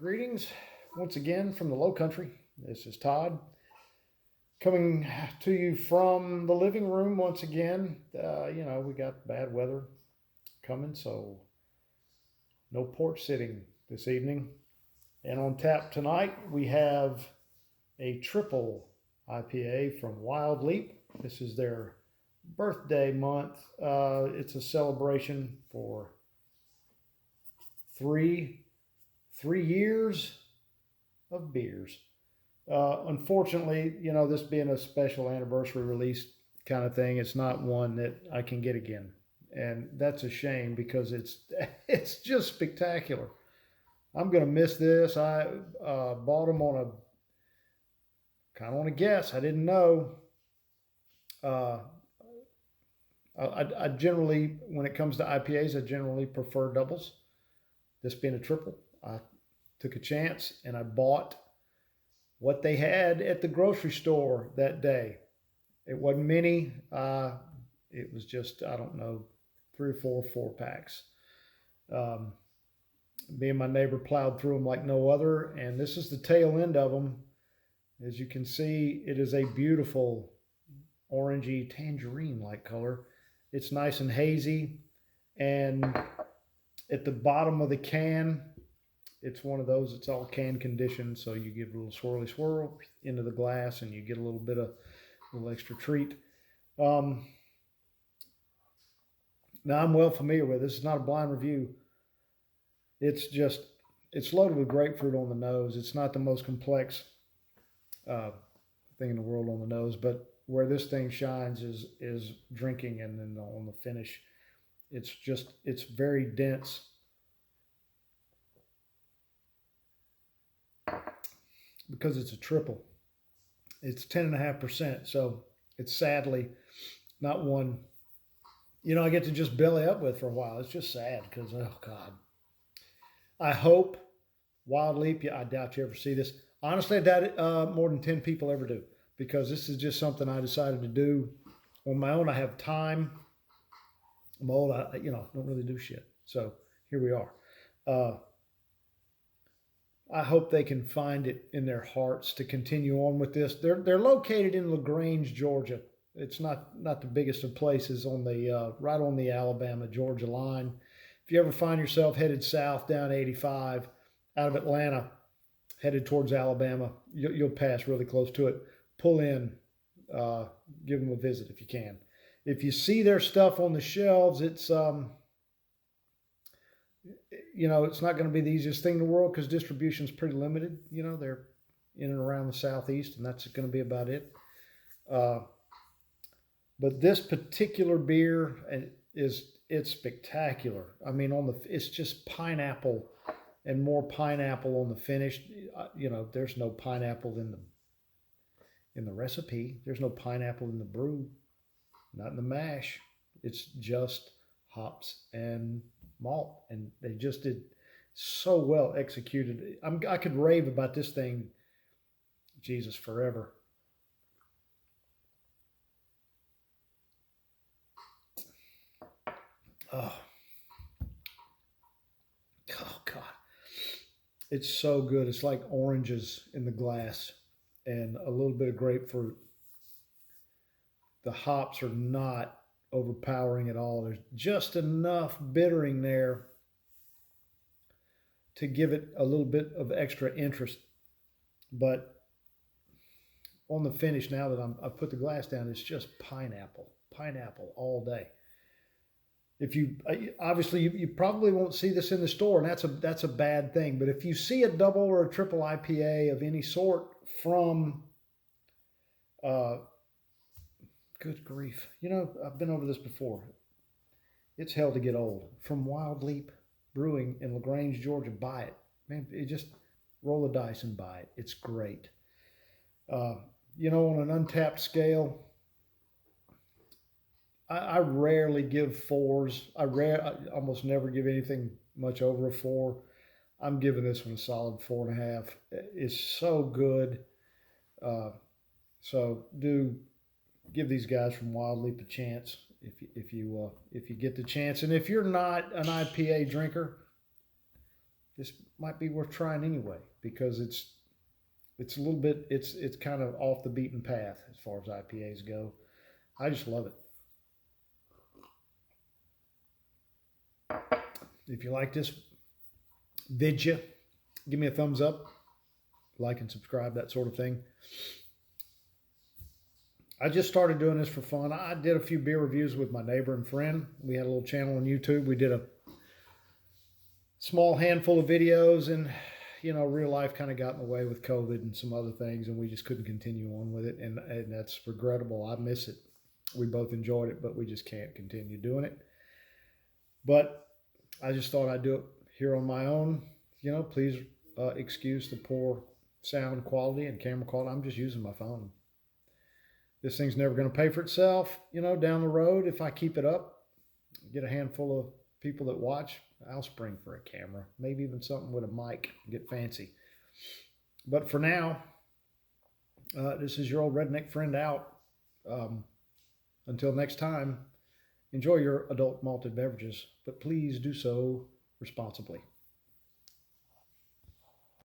Greetings once again from the Low Country. This is Todd coming to you from the living room once again. We got bad weather coming, so no porch sitting this evening. And on tap tonight, we have a triple IPA from Wild Leap. This is their birthday month. It's a celebration for three years of beers. Unfortunately, this being a special anniversary release kind of thing, it's not one that I can get again, and that's a shame because it's just spectacular. I'm gonna miss this. I bought them on a guess. I didn't know. Uh, I generally, when it comes to IPAs, I generally prefer doubles. This being a triple, I took a chance and I bought what they had at the grocery store that day. It wasn't many. It was just, I don't know, 3 or 4 packs. Me and my neighbor plowed through them like no other, and this is the tail end of them. As you can see, it is a beautiful orangey tangerine-like color. It's nice and hazy, and at the bottom of the can, it's one of those, it's all can conditioned, so you give a little swirly swirl into the glass and you get a little extra treat. Now I'm well familiar with this. It's not a blind review. It's loaded with grapefruit on the nose. It's not the most complex thing in the world on the nose, but where this thing shines is drinking, and then on the finish, it's very dense. Because it's a triple. It's 10.5%, so it's sadly not one I get to just belly up with for a while. It's just sad because, oh God. I hope Wild Leap, I doubt you ever see this. Honestly, I doubt it, more than 10 people ever do, because this is just something I decided to do on my own. I have time. I'm old. I don't really do shit. So here we are. I hope they can find it in their hearts to continue on with this. They're located in LaGrange, Georgia. It's not the biggest of places on the right on the Alabama-Georgia line. If you ever find yourself headed south down 85 out of Atlanta, headed towards Alabama, you'll pass really close to it. Pull in, give them a visit if you can. If you see their stuff on the shelves, it's it's not going to be the easiest thing in the world because distribution is pretty limited. They're in and around the Southeast, and that's going to be about it. But this particular beer it's spectacular. I mean, it's just pineapple and more pineapple on the finish. There's no pineapple in the recipe. There's no pineapple in the brew, not in the mash. It's just hops and malt, and they just did so well executed. I could rave about this thing, Jesus, forever. Oh God, it's so good. It's like oranges in the glass and a little bit of grapefruit. The hops are not overpowering at all. There's just enough bittering there to give it a little bit of extra interest. But on the finish, now that I've put the glass down, it's just pineapple all day. If you obviously you probably won't see this in the store, and that's a bad thing. But if you see a double or a triple IPA of any sort from good grief. I've been over this before. It's hell to get old. From Wild Leap Brewing in LaGrange, Georgia, buy it. Man, just roll the dice and buy it. It's great. On an untapped scale, I rarely give fours. I almost never give anything much over a 4. I'm giving this one a solid 4.5. It's so good. So do give these guys from Wild Leap a chance if you get the chance. And if you're not an IPA drinker, this might be worth trying anyway, because it's a little bit, it's kind of off the beaten path as far as IPAs go. I just love it. If you like this video, give me a thumbs up, like and subscribe, that sort of thing. I just started doing this for fun. I did a few beer reviews with my neighbor and friend. We had a little channel on YouTube. We did a small handful of videos, and real life kind of got in the way with COVID and some other things, and we just couldn't continue on with it, and that's regrettable. I miss it. We both enjoyed it, but we just can't continue doing it. But I just thought I'd do it here on my own. Please excuse the poor sound quality and camera quality. I'm just using my phone. This thing's never going to pay for itself, down the road. If I keep it up, get a handful of people that watch, I'll spring for a camera, maybe even something with a mic, get fancy. But for now, this is your old redneck friend out. Until next time, enjoy your adult malted beverages, but please do so responsibly.